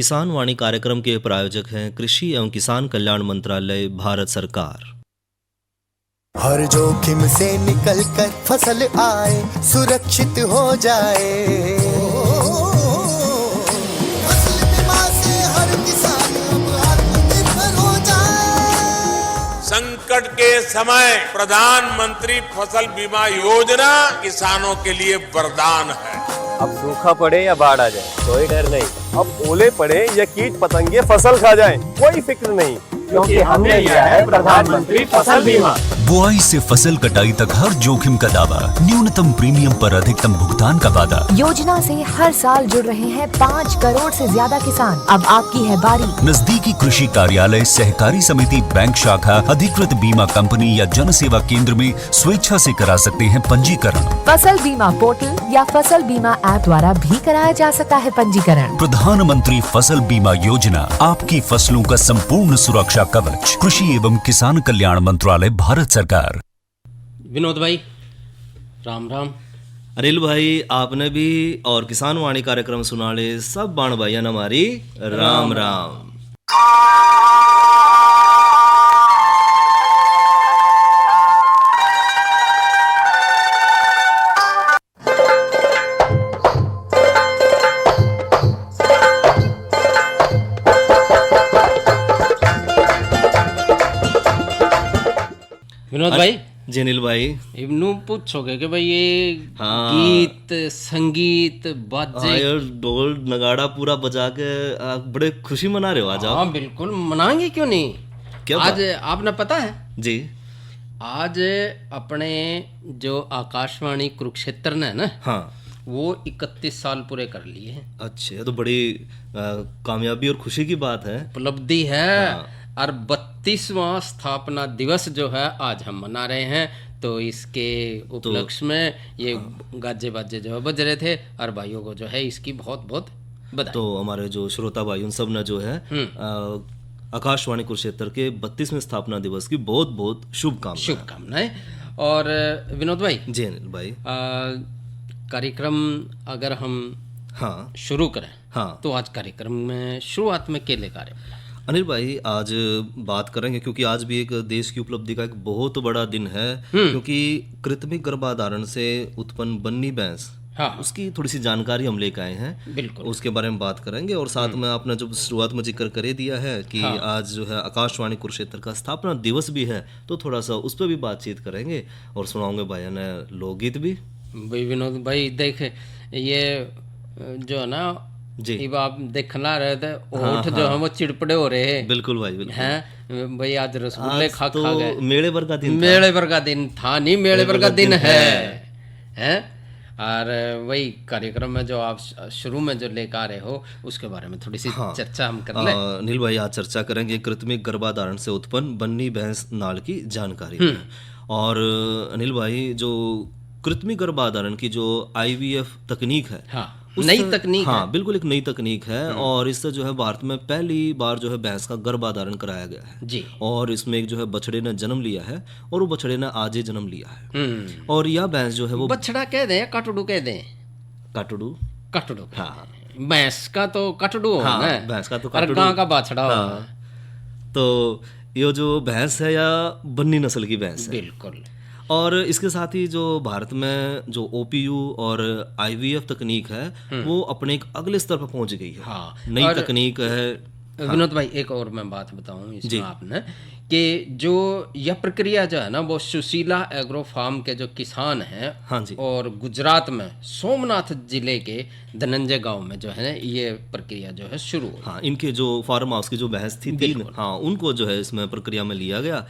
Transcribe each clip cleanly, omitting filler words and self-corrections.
किसान वाणी कार्यक्रम के प्रायोजक हैं कृषि एवं किसान कल्याण मंत्रालय, भारत सरकार। हर जोखिम से निकल कर फसल आए, सुरक्षित हो जाए। फसल बीमा से हर किसान अब आत्मनिर्भर हो जाए। संकट के समय प्रधानमंत्री फसल बीमा योजना किसानों के लिए वरदान है। अब सूखा पड़े या बाढ़ आ जाए कोई डर नहीं, अब ओले पड़े या कीट पतंगे फसल खा जाए कोई फिक्र नहीं, क्योंकि हमने लिया है प्रधानमंत्री फसल बीमा। बुआई से फसल कटाई तक हर जोखिम का दावा, न्यूनतम प्रीमियम पर अधिकतम भुगतान का वादा। योजना से हर साल जुड़ रहे हैं 5 करोड़ से ज्यादा किसान। अब आपकी है बारी। नजदीकी कृषि कार्यालय, सहकारी समिति, बैंक शाखा, अधिकृत बीमा कंपनी या जन सेवा केंद्र में स्वेच्छा से करा सकते हैं पंजीकरण। फसल बीमा पोर्टल या फसल बीमा ऐप द्वारा भी कराया जा सकता है पंजीकरण। प्रधानमंत्री फसल बीमा योजना, आपकी फसलों का संपूर्ण सुरक्षा कवच। कृषि एवं किसान कल्याण मंत्रालय, भारत सरकार। विनोद भाई राम राम। अनिल भाई आपने भी और किसान वाणी कार्यक्रम सुना ले सब बाण भाइया हमारी राम राम। विनोद भाई जी अनिल भाई, इब्नू पूछोगे कि भाई ये हाँ। गीत संगीत बाजे यार ढोल नगाड़ा पूरा बजा के आप बड़े खुशी मना रहे हो आज आप। हाँ बिल्कुल मनाएंगे, क्यों नहीं। क्या आज आपने पता है जी, आज अपने जो आकाशवाणी कुरुक्षेत्र ने ना, हाँ वो 31 साल पूरे कर लिए हैं। अच्छा, ये तो बड़ी कामयाबी और खुशी की बात है, उपलब्धि है। हाँ। और 32वां स्थापना दिवस जो है आज हम मना रहे हैं, तो इसके उपलक्ष्य में ये गाजे बाजे जो है बज रहे थे, और भाइयों को जो है इसकी बहुत बहुत बधाई। तो हमारे जो श्रोता भाई उन सब ने जो है आकाशवाणी कुरुक्षेत्र के 32वें स्थापना दिवस की बहुत बहुत शुभकामनाएं। और विनोद भाई जी अनिल भाई, कार्यक्रम अगर हम हाँ शुरू करें, हाँ, तो आज कार्यक्रम में शुरुआत में क्या लेकर आए अनिल भाई? आज बात करेंगे क्योंकि आज भी एक देश की उपलब्धि का एक बहुत बड़ा दिन है, क्योंकि कृत्रिम गर्भाधारण से उत्पन्न बन्नी भैंस, हाँ। उसकी थोड़ी सी जानकारी हम लेकर आए हैं। बिल्कुल, उसके बारे में बात करेंगे। और साथ में आपने जो शुरुआत में जिक्र कर दिया है कि हाँ। आज जो है आकाशवाणी कुरुक्षेत्र का स्थापना दिवस भी है, तो थोड़ा सा उस पर भी बातचीत करेंगे और सुनाओगे भाई ने लोकगीत भी। भाई विनोद भाई देख, ये जो है ना जी, अब आप देखना रहे थे हाँ, ओठ जो है वो चिड़पड़े हो रहे हैं। बिल्कुल भाई, बिल्कुल हैं भाई, आज रसगुल्ले खा तो गए। मेले भर का दिन था। मेले भर का दिन था नहीं, मेले भर का दिन है। और वही कार्यक्रम में जो आप शुरू में जो लेकर आ रहे हो उसके बारे में थोड़ी सी चर्चा हम कर लें। नील भाई आज चर्चा करेंगे कृत्रिम गर्भाधारण से उत्पन्न बन्नी भैंस नाल की जानकारी। और अनिल भाई, जो कृत्रिम गर्भाधारण की जो IVF तकनीक है, हाँ, नई तकनीक हाँ है। बिल्कुल एक नई तकनीक है, और इससे जो है भारत में पहली बार जो है भैंस का गर्भाधारण कराया गया है जी। और इसमें एक जो है बछड़े ने जन्म लिया है, और वो बछड़े ने आज ही जन्म लिया है। और यह भैंस जो है वो बछड़ा कह दें, कटड़ू कह दें, काटड़ू, कटड़ू हाँ, भैंस का तो कटड़ू हाँ, होना, भैंस का तो और कटड़ू, गां का बाछड़ा होना। हाँ। तो ये जो भैंस है या बन्नी नस्ल की भैंस है, बिल्कुल। और इसके साथ ही जो भारत में जो OPU और IVF तकनीक है वो अपने एक अगले स्तर पर पहुंच गई है। हाँ, नई तकनीक है। विनोद भाई एक और मैं बात बताऊं इसमें आपने, कि जो यह प्रक्रिया जो है ना, वो सुशीला एग्रो फार्म के जो किसान हैं, हाँ जी, और गुजरात में सोमनाथ जिले के धनंजय गांव में जो है ये प्रक्रिया जो है शुरू हुई। हाँ, इनके जो फार्म हाउस की जो भैंस थी 3, हाँ, उनको जो है इसमें प्रक्रिया में लिया गया।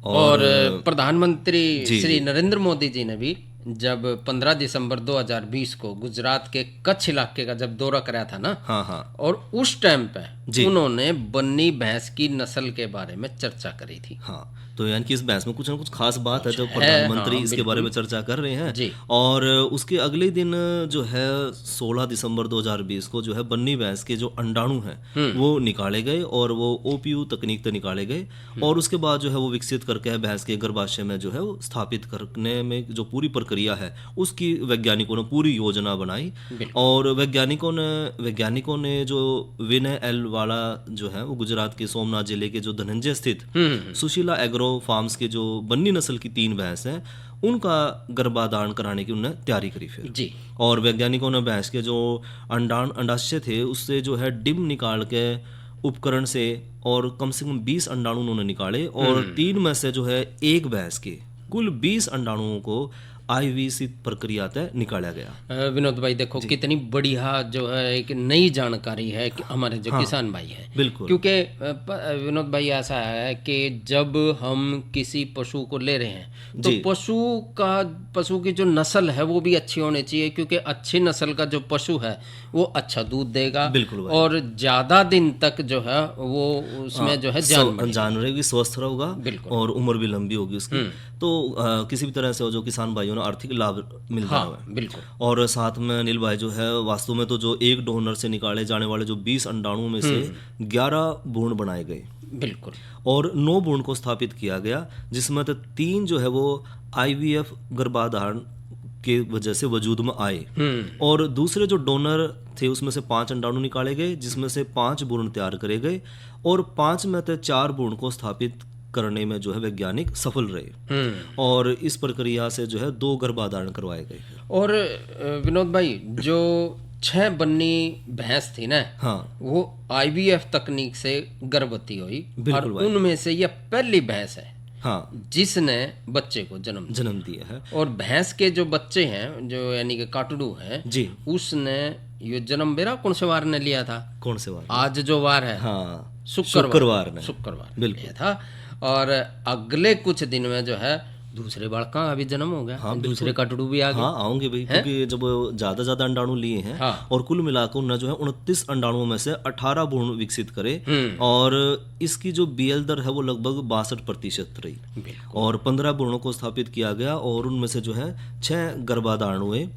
और प्रधानमंत्री श्री नरेंद्र मोदी जी ने भी जब 15 दिसंबर 2020 को गुजरात के कच्छ इलाके का जब दौरा कराया था ना, हाँ हाँ, और उस टाइम पे उन्होंने बन्नी भैंस की नस्ल के बारे में चर्चा करी थी। हाँ, तो यानी कि इस बहस में कुछ ना कुछ खास बात है जो प्रधानमंत्री इसके बारे में चर्चा कर रहे हैं जी। और उसके अगले दिन जो है 16 दिसंबर 2020 को जो है बन्नी भैंस के जो अंडाणु हैं वो निकाले गए और वो OPU तकनीक से निकाले गए और उसके बाद जो है वो विकसित करके भैंस के गर्भाशय में जो है वो स्थापित करने में जो पूरी प्रक्रिया प्रक्रिया है उसकी वैज्ञानिकों ने पूरी योजना बनाई। और वैज्ञानिकों ने जो विनय एल वाला जो है वो गुजरात के सोमनाथ जिले के जो धनंजय स्थित सुशीला एग्रो फार्म्स के जो बन्नी नस्ल की 3 भैंस हैं उनका गर्भाधान कराने की उन्होंने तैयारी करी फिर जी। और वैज्ञानिकों ने भैंस के जो अंडाशय थे उससे जो है डिम निकाल के उपकरण से और कम से कम 20 अंडाणु उन्होंने निकाले और 3 में से जो है एक भैंस के कुल 20 अंडाणुओं को आईवीसी प्रक्रिया तय निकाला गया। विनोद भाई देखो कितनी बढ़िया जो है एक नई जानकारी है कि हमारे जो किसान भाई हैं, बिल्कुल, क्योंकि विनोद भाई ऐसा है कि जब हम किसी पशु को ले रहे हैं तो पशु की जो नस्ल है वो भी अच्छी होनी चाहिए, क्योंकि अच्छी नस्ल का जो पशु है वो अच्छा दूध देगा और ज्यादा दिन तक जो है वो उसमें जो है जान रहेगी, स्वस्थ रहेगा और उम्र भी लंबी होगी उसकी। तो किसी भी तरह से जो किसान भाइयों ने आर्थिक लाभ मिल रहा है। बिल्कुल। और साथ में अनिल भाई जो है वास्तव में तो जो एक डोनर से निकाले जाने वाले जो 20 अंडाणुओं में से 11 भ्रूण बनाए गए, बिल्कुल, और 9 भ्रूण को स्थापित किया गया, जिसमें तो 3 जो है वो आईवीएफ गर्भाधारण के वजह से वजूद में आए और दूसरे जो डोनर थे उसमें से 5 अंडाणु निकाले गए, जिसमें से 5 भ्रूण तैयार करे गए और 5 में से 4 भ्रूण को स्थापित करने में जो है वैज्ञानिक सफल रहे और इस प्रक्रिया से जो है 2 गर्भाधारण करवाए गए। और विनोद भाई जो 6 बन्नी भैंस थी ना, हाँ, वो आईवीएफ तकनीक से गर्भवती हुई और उनमें से यह पहली भैंस है, हाँ, जिसने बच्चे को जन्म दिया है। और भैंस के जो बच्चे हैं जो यानी कि काटड़ू हैं जी, उसने ये जन्म बेरा कौन से वार ने लिया था? कौन से वार? आज जो वार है, हाँ, शुक्रवार बिल्कुल लिया था। और अगले कुछ दिन में जो है दूसरे बालका का भी जन्म हो गया। हाँ, दूसरे काटड़ू भी आ गए। हाँ, आऊंगे भाई, क्योंकि जब ज्यादा अंडाणु लिए हैं, हाँ, और कुल मिलाकर उन्होंने जो है 29 अंडाणुओं में से 18 भ्रूण विकसित करे और इसकी जो बीएल दर है वो लगभग 62% रही और 15 भ्रूणों को स्थापित किया गया और उनमें से जो है 6 गर्भाधारण हुए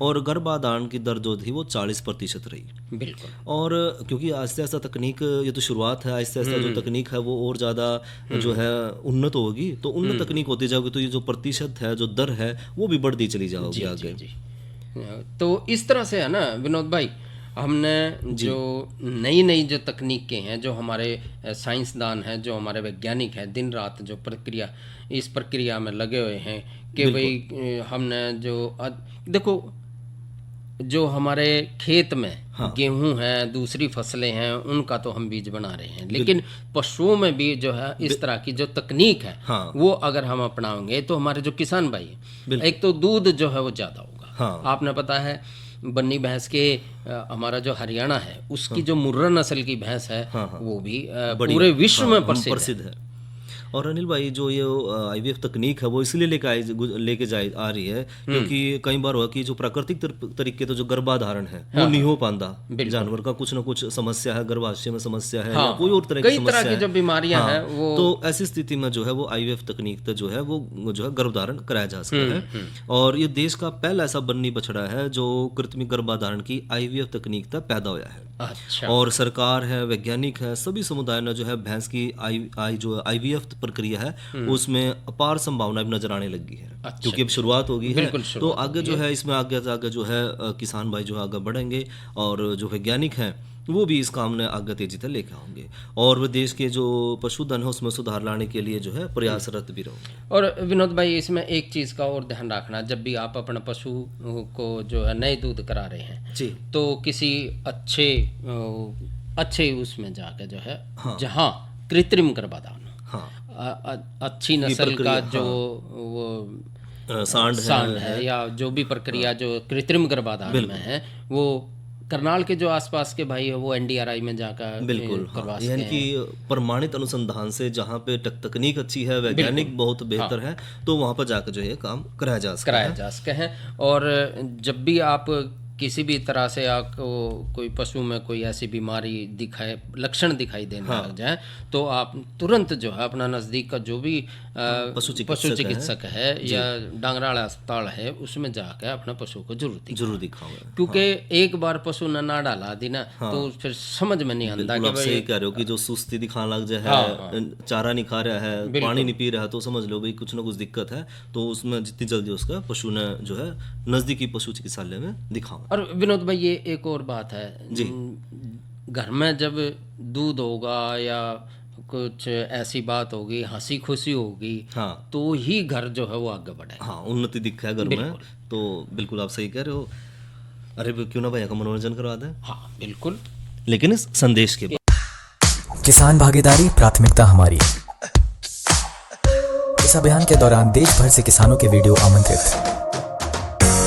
और गर्भाधारण की दर जो थी वो 40% रही। बिल्कुल। और क्योंकि आहिस्ता आहिस्ता तकनीक, ये तो शुरुआत है, आहिस्ता आहिस्ता जो तकनीक है वो और ज्यादा जो है उन्नत होगी, तो उन्नत तकनीक होती जाएगी तो ये जो प्रतिशत है, जो दर है, वो भी बढ़ती चली जाएगी आगे। जी। तो इस तरह से है ना विनोद भाई, हमने जो नई जो तकनीकें हैं, जो हमारे साइंसदान हैं, जो हमारे वैज्ञानिक हैं, दिन रात जो इस प्रक्रिया में लगे हुए हैं कि भाई हमने जो देखो जो हमारे खेत में गेहूं है, दूसरी फसलें हैं, उनका तो हम बीज बना रहे हैं, लेकिन पशुओं में भी जो है इस तरह की जो तकनीक है वो अगर हम अपनाएंगे तो हमारे जो किसान भाई हैं, एक तो दूध जो है वो ज़्यादा होगा। आपने पता है बन्नी भैंस के हमारा जो हरियाणा है उसकी जो मुर्रा नस्ल की भैंस है वो भी पूरे विश्व में प्रसिद्ध है। और अनिल भाई जो ये आईवीएफ तकनीक है वो इसलिए लेके आ रही है क्योंकि कई बार हुआ कि जो प्राकृतिक तरीके तो जो गर्भाधारण है वो नहीं हो पाता, जानवर का कुछ ना कुछ समस्या है, गर्भाशय में समस्या है या कोई और तरह की समस्या है, जो बीमारियां हैं वो, तो ऐसी स्थिति में जो है वो आईवीएफ तकनीक जो है वो जो है गर्भधारण कराया जा सकता है। और ये देश का पहला ऐसा बन्नी बछड़ा है जो कृत्रिम गर्भाधारण की आईवीएफ तकनीक तक पैदा हुआ है। अच्छा। और सरकार है, वैज्ञानिक है, सभी समुदाय ने जो है भैंस की जो आईवीएफ प्रक्रिया है उसमें अपार संभावना भी नजर आने लगी है। अच्छा। क्योंकि अब शुरुआत होगी है, तो आगे जो है इसमें आगे जो है किसान भाई जो आगे बढ़ेंगे और जो वैज्ञानिक हैं वो भी इस काम में आगे तेजी से लेकर आएंगे और वो देश के जो पशुधन है उसमें सुधार लाने के लिए जो है प्रयासरत भी रहेंगे। और विनोद भाई इसमें एक चीज़ का और ध्यान रखना, जब भी आप अपने पशु को जो है नए दूध करा रहे हैं जी, तो किसी अच्छे उसमें जाकर जो है जहाँ कृत्रिम गर्भाधान, अच्छी नस्ल का जो वो सांड है या जो भी प्रक्रिया जो कृत्रिम गर्भाधान में है वो करनाल के जो आसपास के भाई है वो एनडीआरआई में जाकर बिल्कुल यानी कि प्रमाणित अनुसंधान से जहाँ पे तकनीक अच्छी है, वैज्ञानिक बहुत बेहतर है, तो वहाँ पर जाकर जो है काम कराया जा सकता है। और जब भी आप किसी भी तरह से आपको कोई पशु में कोई ऐसी बीमारी दिखाए, लक्षण दिखाई देने लग जाए, तो आप तुरंत जो है अपना नज़दीक का जो भी पशु चिकित्सक है या डांगराड़ा अस्पताल है उसमें जाकर अपना पशु को जरूर दिखाओगे, क्योंकि एक बार पशु ने ना डाला दी ना तो फिर समझ में नहीं आता कि आप सही कह रहे हो कि जो सुस्ती दिखाने लग जाए है, चारा नहीं खा रहा है, पानी नहीं पी रहा है, तो समझ लो भाई कुछ ना कुछ दिक्कत है। तो उसमें जितनी जल्दी उसका पशु ने जो है नजदीकी पशु चिकित्सालय में दिखाओ। और विनोद भाई ये एक और बात है जी, घर में जब दूध होगा या कुछ ऐसी बात होगी, हंसी खुशी होगी, तो ही घर जो है वो आगे बढ़े, उन्नति दिखा है घर में। तो बिल्कुल आप सही कह रहे हो। अरे क्यों ना भैया का मनोरंजन करवा दें। हाँ बिल्कुल, लेकिन इस संदेश के बाद किसान भागीदारी प्राथमिकता हमारी। इस अभियान के दौरान देश भर से किसानों के वीडियो आमंत्रित।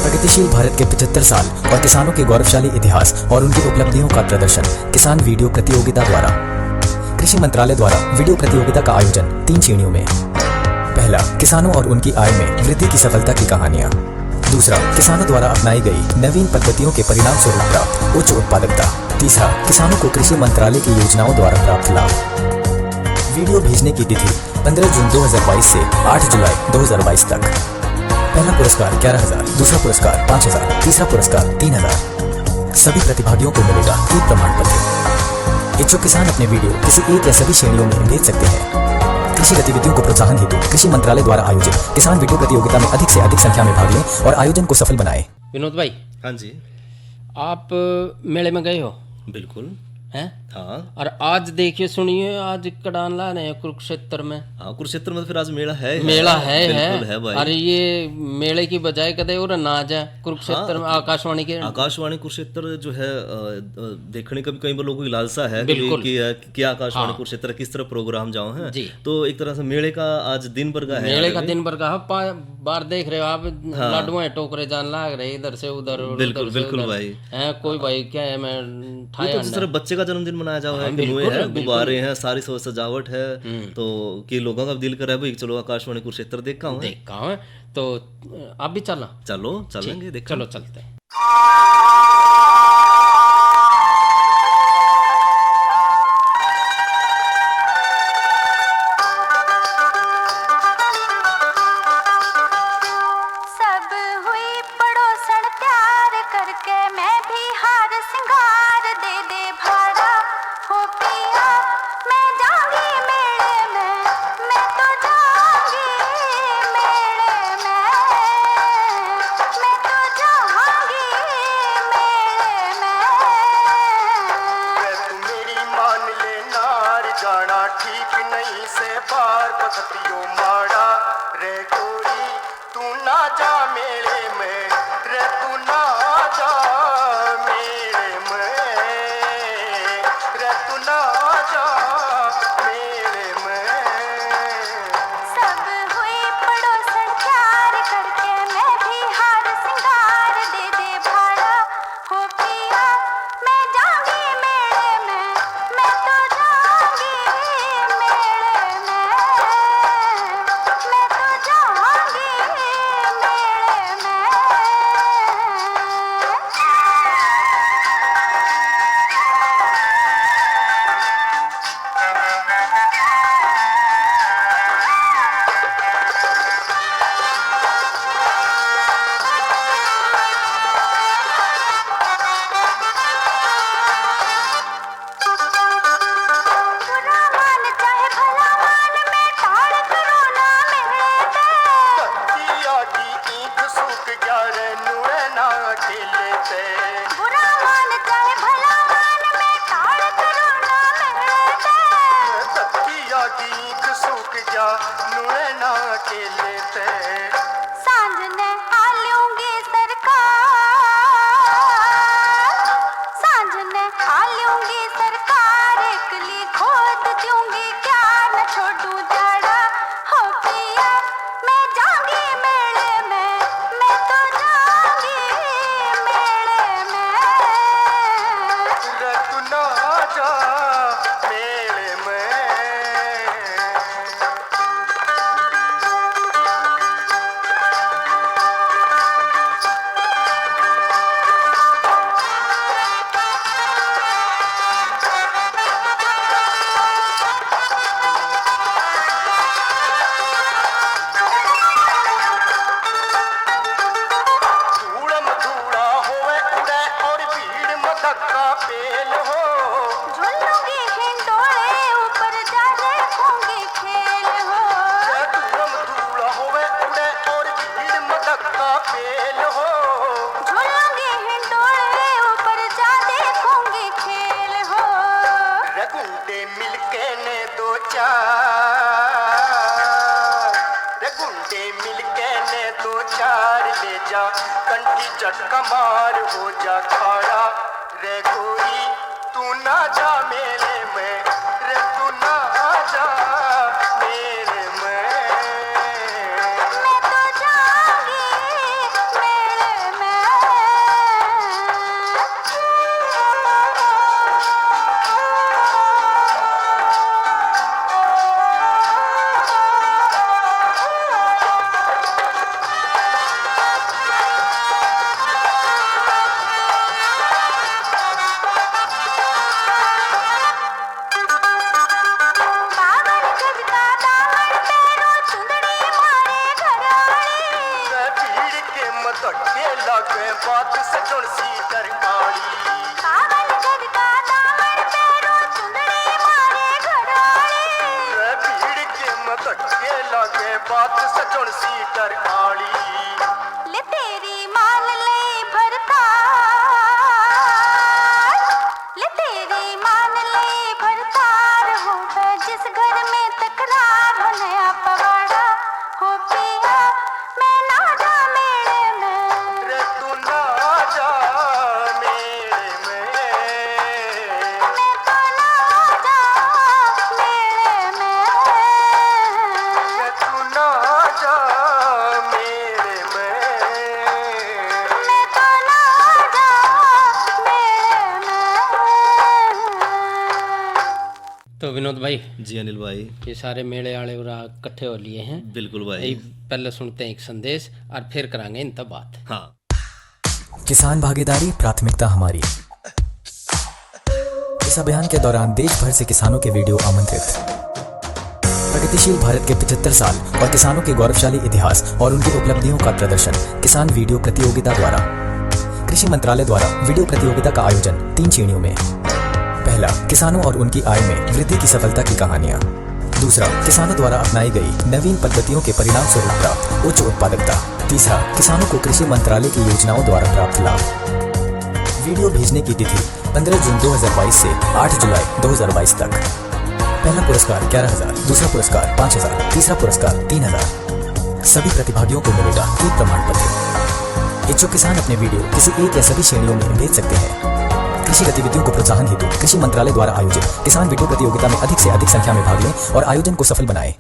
प्रगतिशील भारत के 75 साल और किसानों के गौरवशाली इतिहास और उनकी उपलब्धियों का प्रदर्शन किसान वीडियो प्रतियोगिता द्वारा। कृषि मंत्रालय द्वारा वीडियो प्रतियोगिता का आयोजन 3 श्रेणियों में। पहला, किसानों और उनकी आय में वृद्धि की सफलता की कहानियाँ। दूसरा, किसानों द्वारा अपनाई गई नवीन पद्धतियों के परिणाम स्वरूप प्राप्त उच्च उत्पादकता। तीसरा, किसानों को कृषि मंत्रालय की योजनाओं द्वारा प्राप्त लाभ। वीडियो भेजने की तिथि 15 जून 2022 से 8 जुलाई 2022 तक। पहला पुरस्कार 11,000, दूसरा पुरस्कार 5,000, तीसरा पुरस्कार 3,000। सभी प्रतिभागियों को मिलेगा ई प्रमाण पत्र। इच्छुक किसान अपने वीडियो किसी एक या सभी श्रेणियों में भेज सकते हैं। कृषि गतिविधियों को प्रोत्साहन हेतु कृषि मंत्रालय द्वारा आयोजित किसान वीडियो प्रतियोगिता में अधिक से अधिक संख्या में भाग लें और आयोजन को सफल बनाएं। विनोद भाई, हाँ जी, आप मेले में गए हो? बिल्कुल हैं? हाँ। और आज देखिए सुनिए, आज कड़ान ला रहे हैं कुरुक्षेत्र में। हाँ, कुरुक्षेत्र में तो फिर आज मेला है भाई। अरे ये मेले की बजाय कदे और नाज है कुरुक्षेत्र में। आकाशवाणी कुरुक्षेत्र जो है देखने का भी कई बार लोगों की लालसा है कि क्या आकाशवाणी कुरुक्षेत्र किस तरह प्रोग्राम जाओ है। तो एक तरह से मेले का आज दिन भर का है, मेले का दिन भर का बार देख रहे हो आप, लाडुआ टोकरे जान लाग रहे इधर से उधर। बिल्कुल भाई, कोई भाई क्या है, मैं बच्चे का जन्मदिन मनाया जाओ है, गुब्बारे हैं, सारी सजावट है, तो कि लोगों का दिल कर रहा है भाई चलो आकाशवाणी कुरुक्षेत्र देखा हूँ। तो आप भी चलेंगे, चलो चलते हैं। जा कंठी झटका मार हो जा खाड़ा रे गोरी तू ना जा मेले में रे तू ना जा मेले में मैं तो जाऊंगी मेले में बात सजण सी तरकाली कावल जग का दामन पेरो चुंदड़ी मारे घड़ाली भीड़ के मतके लगे बात सजण सी तरकाली ले तेरी मान ले भरता ले तेरी मान ले भरतार हो जिस घर में तकरार हो नया पवाड़ा हो पिया मैं ना जा मेले में रे तू ना जा मेले में मैं तो ना जा मेले में रे तू ना जा मेले में मैं तो ना जा मेले में। तो विनोद भाई जी अनिल भाई, ये सारे मेले आले उरा इकट्ठे हो लिए हैं। बिल्कुल भाई। यही पहले सुनते हैं एक संदेश और फिर करांगे इन तब बात। हाँ, किसान भागीदारी प्राथमिकता हमारी। इस अभियान के दौरान देश भर से किसानों के वीडियो आमंत्रित। प्रगतिशील भारत के 75 साल और किसानों के गौरवशाली इतिहास और उनकी उपलब्धियों का प्रदर्शन किसान वीडियो प्रतियोगिता द्वारा। कृषि मंत्रालय द्वारा वीडियो प्रतियोगिता का आयोजन 3 श्रेणियों में। पहला, किसानों और उनकी आय में वृद्धि की सफलता की कहानियाँ। दूसरा, किसानों द्वारा अपनाई गई नवीन पद्धतियों के परिणाम स्वरूप प्राप्त उच्च उत्पादकता। तीसरा, किसानों को कृषि मंत्रालय की योजनाओं द्वारा प्राप्त लाभ। वीडियो भेजने की तिथि 15 जून 2022 से 8 जुलाई 2022 तक। पहला पुरस्कार 11,000, दूसरा पुरस्कार 5,000, तीसरा पुरस्कार 3,000। सभी प्रतिभागियों को मिलेगा एक प्रमाण पत्र। इच्छुक किसान अपने वीडियो किसी एक या सभी श्रेणियों में भेज सकते हैं। कृषि गतिविधियों को प्रोत्साहन हेतु कृषि मंत्रालय द्वारा आयोजित किसान वीडियो प्रतियोगिता में अधिक से अधिक संख्या में भाग लें और आयोजन को सफल बनाएं।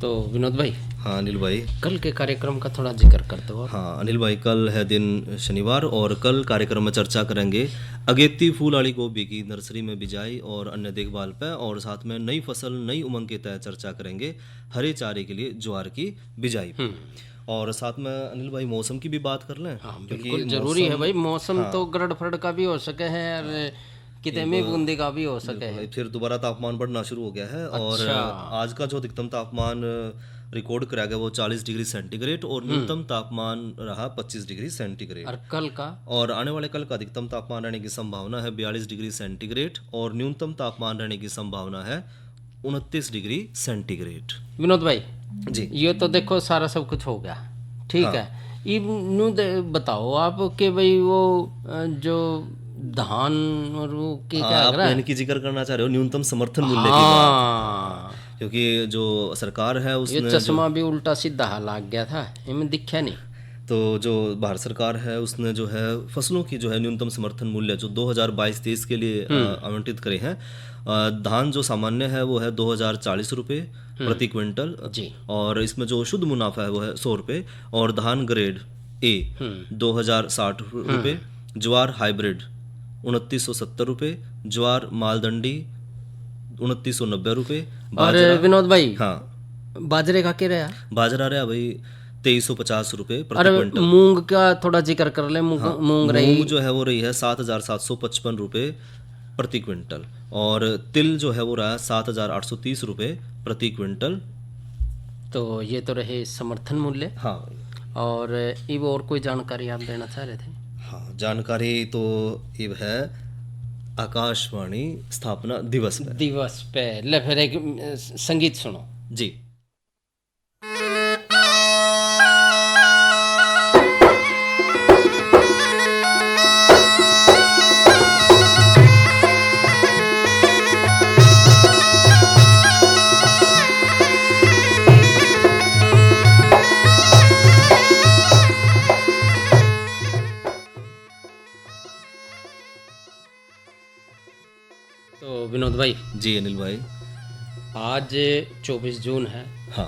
तो विनोद भाई, हाँ अनिल भाई। कल के कार्यक्रम का थोड़ा जिक्र कर दो। हाँ अनिल भाई, कल है दिन शनिवार और कल कार्यक्रम में चर्चा करेंगे अगेती फूलआड़ी गोभी की नर्सरी में बिजाई और अन्य देखभाल पर, और साथ में नई फसल नई उमंग के तहत चर्चा करेंगे हरे चारे के लिए ज्वार की बिजाई पर। और साथ में अनिल भाई मौसम की भी बात कर लें। हाँ बिल्कुल जरूरी है भाई। मौसम तो गरड़ फरड़ का भी हो सके है और कितने में बूंदी का भी हो सके है। फिर दोबारा तापमान बढ़ना शुरू हो गया है। और आज का जो अधिकतम तापमान रिकॉर्ड कराया गया वो 40 डिग्री सेंटीग्रेड और न्यूनतम तापमान रहा 25 डिग्री सेंटीग्रेड। और कल का, और आने वाले कल का अधिकतम तापमान रहने की संभावना है 42 डिग्री सेंटीग्रेड और न्यूनतम तापमान रहने की संभावना है 29 डिग्री सेंटीग्रेड। विनोद भाई जी, ये तो देखो सारा सब कुछ हो गया, ठीक है। ये बताओ आप कि भाई वो जो धान और वो क्या आप इनकी जिक्र करना चाह रहे हो न्यूनतम समर्थन मूल्य की बात, क्योंकि जो सरकार है उसने ये चश्मा भी उल्टा सीधा लाग गया था, इनमें दिखा नहीं। तो जो भारत सरकार है उसने जो है फसलों की जो है न्यूनतम समर्थन मूल्य जो 2022-23 के लिए आवंटित करे हैं। धान जो सामान्य है वो है 2040 रुपये प्रति क्विंटल जी, और इसमें जो शुद्ध मुनाफा है वो है 100 रुपये। और धान ग्रेड ए 2060 रुपये, ज्वार हाइब्रिड 2970 रुपये, ज्वार मालदंडी 2990 रुपये। और विनोद भाई, हाँ बाजरे का क्या रहा? बाजरा रहा भाई 2350 रुपये प्रति अरे क्विंटल। मूंग का थोड़ा जिक्र कर ले। मूंग रही मूंग जो है वो रही है 7755 रुपये प्रति क्विंटल। और तिल जो है वो रहा 7830 रुपये प्रति क्विंटल। तो ये तो रहे समर्थन मूल्य। हाँ, और इब और कोई जानकारी आप देना चाह रहे थे? हाँ जानकारी तो ये है आकाशवाणी स्थापना दिवस पे ले फिर एक संगीत सुनो जी। तो विनोद भाई जी अनिल भाई। आज 24 जून है हाँ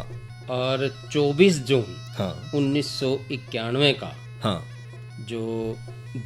और 24 जून हाँ 1991 का हाँ जो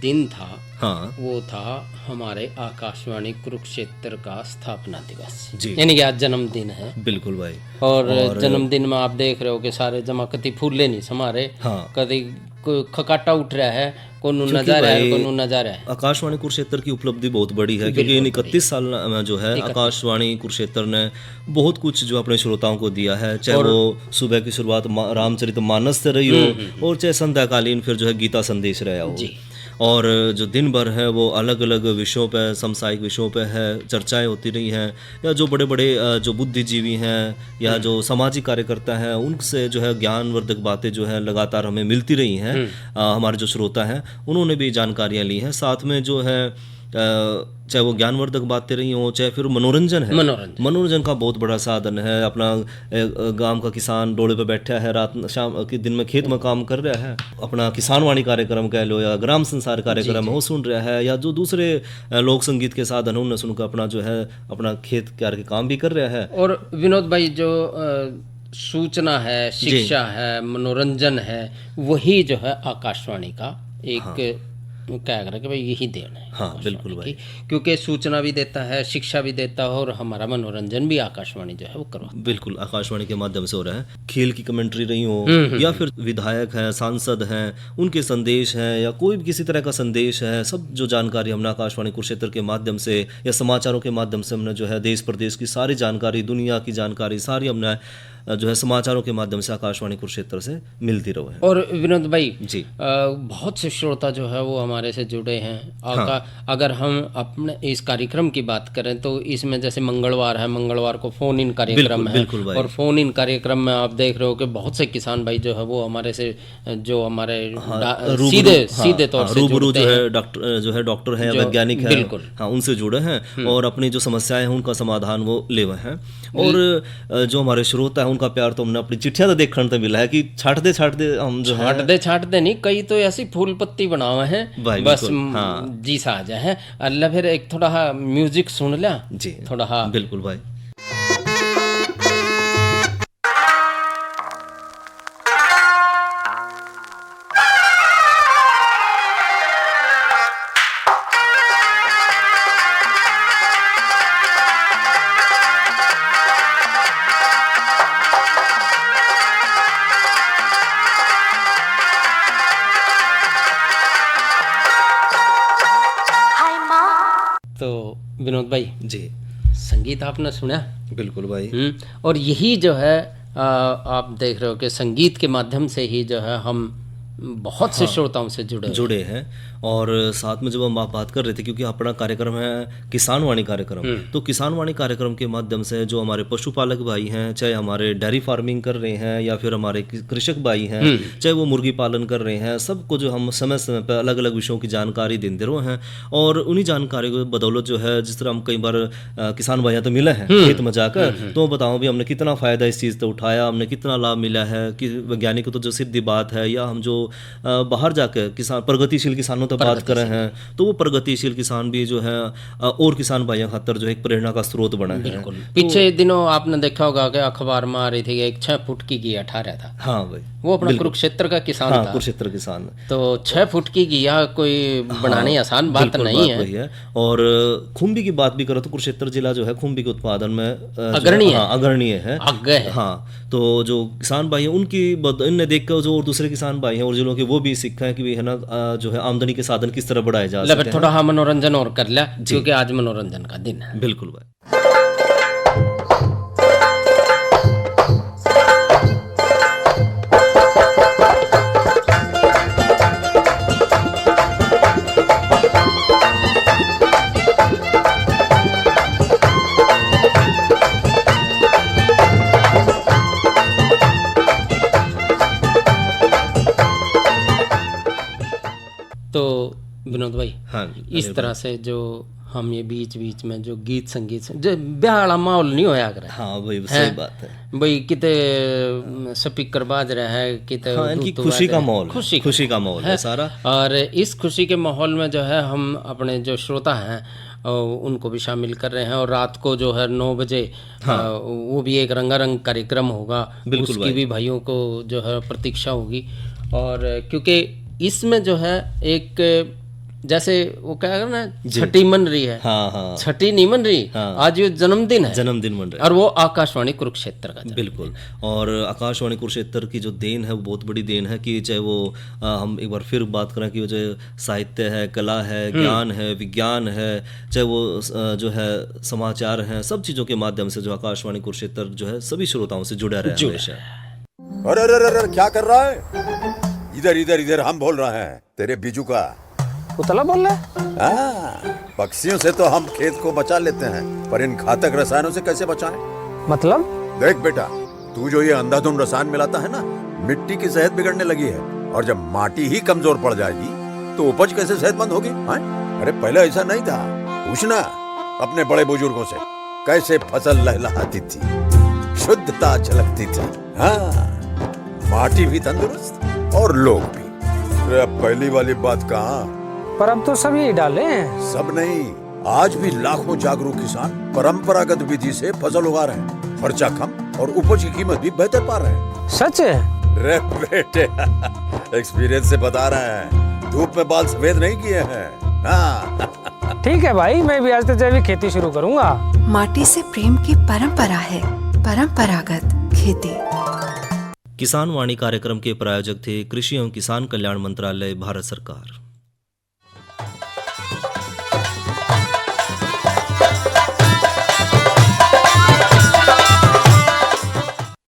दिन था हाँ वो था हमारे आकाशवाणी कुरुक्षेत्र का स्थापना दिवस जी। यानी कि आज जन्मदिन है। बिल्कुल भाई। और जन्मदिन में आप देख रहे हो कि सारे जमा कति फूले नहीं हमारे हाँ। कभी कोई खकाटा उठ रहा है, कोनो नजारा है, कोनो नजारा है। आकाशवाणी कुरुक्षेत्र की उपलब्धि बहुत बड़ी है क्योंकि इन 31 साल में जो है आकाशवाणी कुरुक्षेत्र ने बहुत कुछ जो अपने श्रोताओं को दिया है, चाहे वो सुबह की शुरुआत रामचरितमानस से रही हो और चाहे संध्याकालीन फिर जो है गीता संदेश रहा हो। और जो दिन भर है वो अलग अलग विषयों पे, सामुदायिक विषयों पे है, चर्चाएं होती रही हैं, या जो बड़े बड़े जो बुद्धिजीवी हैं या जो सामाजिक कार्यकर्ता हैं उनसे जो है ज्ञानवर्धक बातें जो है लगातार हमें मिलती रही हैं। हमारे जो श्रोता हैं उन्होंने भी जानकारियाँ ली हैं। साथ में जो है चाहे वो ज्ञानवर्धक बातें रही हों, चाहे फिर मनोरंजन है, मनोरंजन का बहुत बड़ा साधन है। अपना गांव का किसान डोले पे बैठा है, रात शाम के दिन में खेत में काम कर रहा है, अपना किसानवाणी कार्यक्रम कह लो या ग्राम संसार कार्यक्रम वो सुन रहा है, या जो दूसरे लोक संगीत के साधन है उन्हें सुनकर अपना जो है अपना खेत कार्य के काम भी कर रहा है। और विनोद भाई जो सूचना है, शिक्षा है, मनोरंजन है, वही जो है आकाशवाणी का एक क्या करें कि भाई यही देन है। हाँ बिल्कुल भाई। क्योंकि सूचना भी देता है, शिक्षा भी देता है और हमारा मनोरंजन भी आकाशवाणी जो है वो करवा। बिल्कुल आकाशवाणी के माध्यम से हो रहा है। खेल की कमेंट्री रही हो या फिर विधायक हैं, सांसद हैं, उनके संदेश हैं या कोई भी किसी तरह का संदेश है, सब जो जानकारी हमने आकाशवाणी कुरुक्षेत्र के माध्यम से या समाचारों के माध्यम से हमने जो है देश प्रदेश की सारी जानकारी, दुनिया की जानकारी सारी हमने जो है समाचारों के माध्यम से आकाशवाणी कुरुक्षेत्र से मिलती रहे। और विनोद भाई जी बहुत से श्रोता जो है वो हमारे से जुड़े हैं। अगर हम अपने इस कार्यक्रम की बात करें तो इसमें जैसे मंगलवार है, मंगलवार को फोन इन कार्यक्रम है। और फोन इन कार्यक्रम में आप देख रहे हो कि बहुत से किसान भाई जो है वो हमारे से जो हमारे सीधे तौर से रूबरू डॉक्टर है या वैज्ञानिक है, हाँ उनसे जुड़े हैं और अपनी जो समस्याएं हैं उनका समाधान वो ले हुए हैं। और जो हमारे श्रोता है उनका प्यार तो हमने अपनी चिट्ठियां तो देखने को मिला है कि छाटते हम जो छाटते नहीं, कई तो ऐसी फूल पत्ती बनावे हैं बस जी सा आ जाए। अल्लाह फिर एक थोड़ा म्यूजिक सुन लिया जी थोड़ा। बिल्कुल भाई। तो विनोद भाई जी संगीत आपने सुना? बिल्कुल भाई। और यही जो है आप देख रहे हो कि संगीत के माध्यम से ही जो है हम बहुत से श्रोताओं से जुड़े हैं। और साथ में जब हम बात कर रहे थे क्योंकि अपना कार्यक्रम है किसानवाणी कार्यक्रम, तो किसानवाणी कार्यक्रम के माध्यम से जो हमारे पशुपालक भाई हैं, चाहे हमारे डेयरी फार्मिंग कर रहे हैं या फिर हमारे कृषक भाई हैं, चाहे वो मुर्गी पालन कर रहे हैं, सबको जो हम समय समय पर अलग अलग विषयों की जानकारी देते रहे हैं। और उन्हीं जानकारी को बदौलत जो है जिस तरह हम कई बार किसान भाइयों तो मिले हैं खेत में जाकर, तो बताओ भी हमने कितना फ़ायदा इस चीज़ से उठाया, हमने कितना लाभ मिला है कि वैज्ञानिक तो जो सीधी बात है, या हम जो बाहर जाकर किसान प्रगतिशील किसानों तो बात कर रहे हैं, तो वो प्रगतिशील किसान भी जो है और किसान भाइयों खातर जो एक प्रेरणा का स्रोत बना है। पीछे दिनों आपने देखा होगा कि अखबार में आ रही थी एक 6 फुट की घिया ठा रहा था। हाँ भाई, वो अपना कुरुक्षेत्र का किसान था। कुरुक्षेत्र किसान तो 6 फुट की घिया कोई बनानी आसान बात नहीं है। और खुम्बी की बात भी करो तो कुरुक्षेत्र जिला जो है खुम्बी के उत्पादन में अग्रणीय है। हाँ, तो जो किसान भाई हैं उनकी इनने देख कर जो और दूसरे किसान भाई हैं और जिलों के वो भी सीखा है कि है ना जो है आमदनी के साधन किस तरह बढ़ाए जा सकते हैं। थोड़ा मनोरंजन और कर लिया क्योंकि आज मनोरंजन का दिन है। बिल्कुल भाई। विनोद भाई, हाँ, इस तरह से जो हम ये बीच बीच में जो गीत संगीत जो ब्याह वाला माहौल नहीं होया कर, हाँ भाई सही बात है भाई, किते स्पीकर बाज रहा है, किते हाँ, इनकी खुशी का माहौल, खुशी का माहौल है सारा। और इस खुशी के माहौल में जो है हम अपने जो श्रोता हैं उनको भी शामिल कर रहे हैं। और रात को जो है 9 बजे वो भी एक रंगारंग कार्यक्रम होगा, उसकी भी भाइयों को जो है प्रतीक्षा होगी। और क्योंकि इसमें जो है एक जैसे वो क्या है ना, छठी मन रही है, हाँ, छठी नहीं मन रही, आज ये जन्मदिन है, जन्मदिन मन रहा है, और वो आकाशवाणी कुरुक्षेत्र का बिल्कुल। और आकाशवाणी कुरुक्षेत्र की जो देन है वो बहुत बड़ी देन है कि चाहे वो हम एक बार फिर बात करें कि वो जो साहित्य है, कला है, ज्ञान है, विज्ञान है, चाहे वो जो है समाचार हैं, सब चीज़ों के माध्यम से जो आकाशवाणी कुरुक्षेत्र जो है सभी श्रोताओं से जुड़ा रहे हमेशा। अरे अरे अरे क्या कर रहा है? इधर इधर इधर हम बोल रहे हैं तेरे बीजू का पुतला बोल रहा है? हाँ, पक्षियों से तो हम खेत को बचा लेते हैं, पर इन घातक रसायनों से कैसे बचाएं? मतलब? देख बेटा, तू जो ये अंधाधुंध रसायन मिलाता है ना, मिट्टी की सेहत बिगड़ने लगी है। और जब माटी ही कमजोर पड़ जाएगी तो उपज कैसे सेहतमंद होगी? अरे पहले ऐसा नहीं था, पूछना अपने बड़े बुजुर्गों से, कैसे फसल लहलहाती थी, शुद्धता झलकती थी। हाँ, माटी भी तंदुरुस्त और लोग भी। अब पहली वाली बात कहाँ, पर अब तो सब यही डाले हैं। सब नहीं, आज भी लाखों जागरूक किसान परंपरागत विधि से फसल उगा रहे हैं, खर्चा कम और उपज की कीमत भी बेहतर पा रहे हैं। सच है? रे बेटे, एक्सपीरियंस से बता रहे हैं, धूप में बाल सफेद नहीं किए हैं। हाँ। ठीक है भाई, मैं भी आज से जैविक खेती शुरू करूंगा। माटी से प्रेम की परंपरा है, परंपरागत खेती। किसान वाणी कार्यक्रम के प्रायोजक थे कृषि एवं किसान कल्याण मंत्रालय, भारत सरकार।